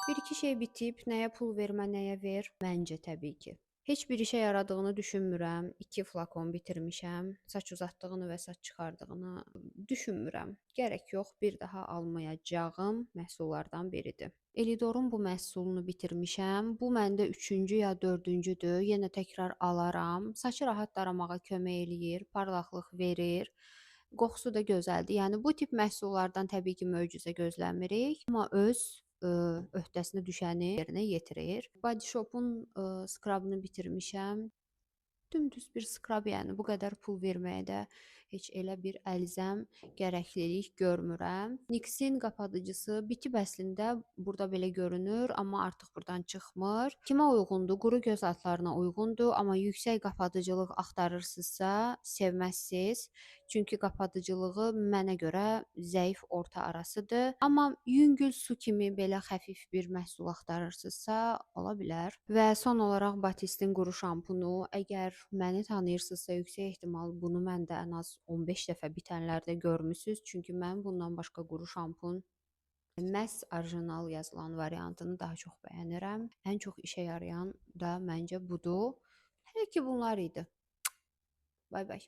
Bir-iki şey bitib, nəyə pul vermə, nəyə ver? Məncə təbii ki. Heç bir işə yaradığını düşünmürəm. 2 flakon bitirmişəm. Saç uzatdığını və saç çıxardığını düşünmürəm. Gərək yox, bir daha almayacağım məhsullardan biridir. Elidorun bu məhsulunu bitirmişəm. Bu məndə 3-cü ya 4-cüdür. Yenə təkrar alaram. Saçı rahat daramağa kömək eləyir, parlaqlıq verir. Qoxusu da gözəldir. Yəni bu tip məhsullardan təbii ki, möcüzə gözləmirik, amma öz öhdəsinə düşəni yerinə yetirir. Body Shop'un skrabını bitirmişəm. Dümdüz bir skrab, yəni bu qədər pul verməyə də heç elə bir əlzəm, gərəklilik görmürəm. NYX-in qapadıcısı bitib əslində, burada belə görünür, amma artıq burdan çıxmır. Kimə uyğundur? Quru göz altlarına uyğundur, amma yüksək qapadıcılıq axtarırsınızsa, sevməzsiniz. Çünki qapadıcılığı mənə görə zəif orta arasıdır. Amma yüngül su kimi belə xəfif bir məhsul axtarırsınızsa, ola bilər. Və son olaraq Batiste-in quru şampunu. Əgər məni tanıyırsınızsa, yüksək ehtimal bunu məndə ən az 15 dəfə bitənlərdə görmüsüz. Çünki mən bundan başqa quru şampun məhz orijinal yazılan variantını daha çox bəyənirəm. Ən çox işə yarayan da məncə budur. Hələ ki bunlar idi. Bay bay.